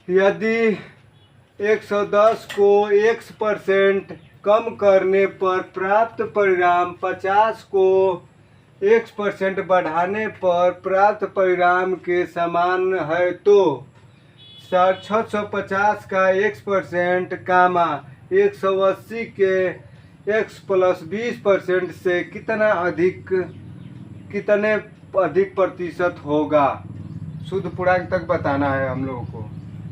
यदि 110 को x% कम करने पर प्राप्त परिणाम 50 को x% बढ़ाने पर प्राप्त परिणाम के समान है तो 650 का x% कामा 180 के x प्लस 20% से कितने अधिक प्रतिशत होगा। शुद्ध पूर्णांक तक बताना है हम लोगों को।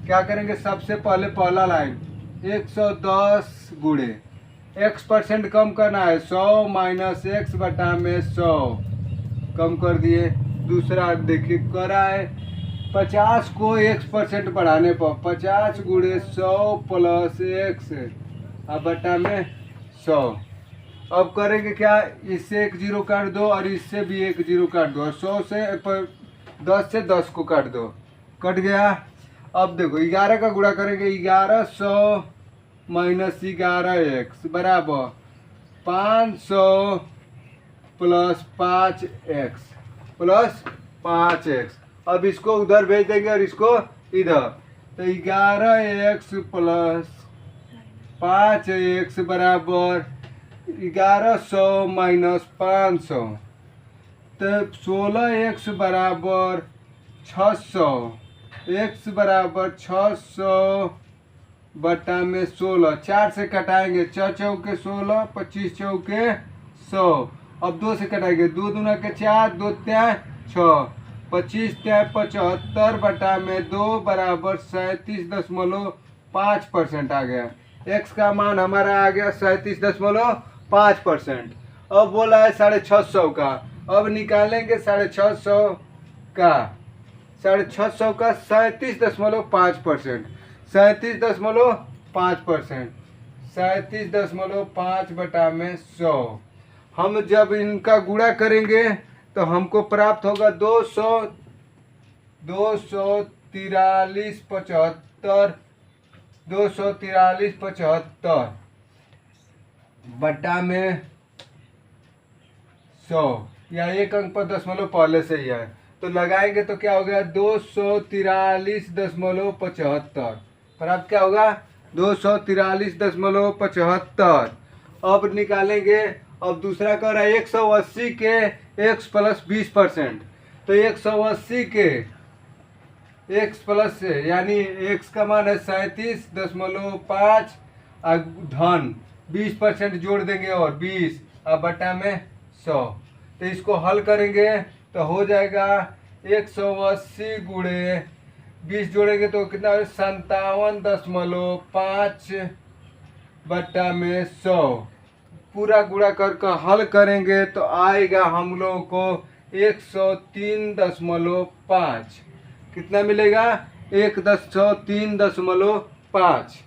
क्या करेंगे, सबसे पहले पहला लाइन 110 गुणे x% कम करना है 100 माइनस x बटा में 100 कम कर दिए। दूसरा देखिए करा है 50 को x% बढ़ाने पर 50 गुणे 100 प्लस x अब बटा में 100। अब करेंगे क्या, इससे एक जीरो काट दो और इससे भी एक जीरो काट दो और 100 से 10 से 10 को काट दो, कट गया। अब देखो 11 का गुणा करेंगे 1100 माइनस 11x बराबर 500 प्लस 5x प्लस 5x। अब इसको उधर भेज देंगे और इसको इधर, तो 11x प्लस 5x बराबर 1100 माइनस 500, तो 16x बराबर 600, x बराबर 600 बटा में 16। 4 से कटाएंगे 4 चौके 16, 25 चौके 100। अब 2 से कटाएंगे 2 दूना के 4, 2 त्याय 6, 25 त्याय 75 बटा में 2 बराबर 37.5% आ गया। x का मान हमारा आ गया 37.5%। अब बोला है 650 का, अब निकालेंगे 650 का 37.5%, 37.5%, 37.5 बटा में 100। हम जब इनका गुणा करेंगे तो हमको प्राप्त होगा 243.75 बटा में 100, या एक अंक पर दशमलव पहले से ही है तो लगाएंगे तो क्या हो गया 243.75 प्राप्त क्या होगा 243.75। अब निकालेंगे, अब दूसरा कर रहा है 180 के x प्लस 20%, तो 180 के x प्लस से यानी x का मान है 37.5 धन 20% जोड़ देंगे और 20 अब बटा में 100। तो इसको हल करेंगे तो हो जाएगा 180 गुणे 20 जोड़ेंगे तो कितना 57.5 बटा में 100। पूरा गुणा करके हल करेंगे तो आएगा हम लोगों को 103.5। कितना मिलेगा 103.5,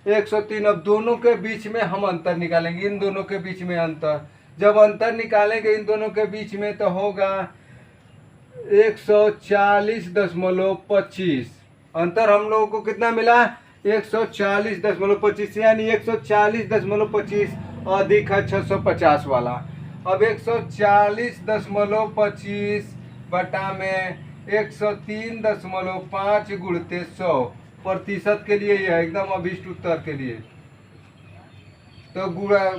103। अब दोनों के बीच में हम अंतर निकालेंगे, इन दोनों के बीच में अंतर, जब अंतर निकालेंगे इन दोनों के बीच में तो होगा 140.25। अंतर हम लोगों को कितना मिला 140.25, यानी 140.25 अधिक है 650 वाला। अब 140.25 बटा में 103.5 गुणते 100 प्रतिशत के लिए यह एकदम अभिष्ट उत्तर के लिए। तो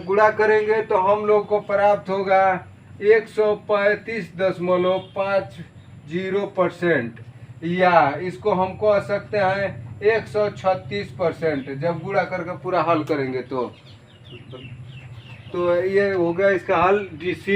गुणा करेंगे तो हम लोग को प्राप्त होगा 135.50%, या इसको हम कह सकते हैं 136% जब गुणा करके पूरा हल करेंगे तो ये हो गया इसका हल। DC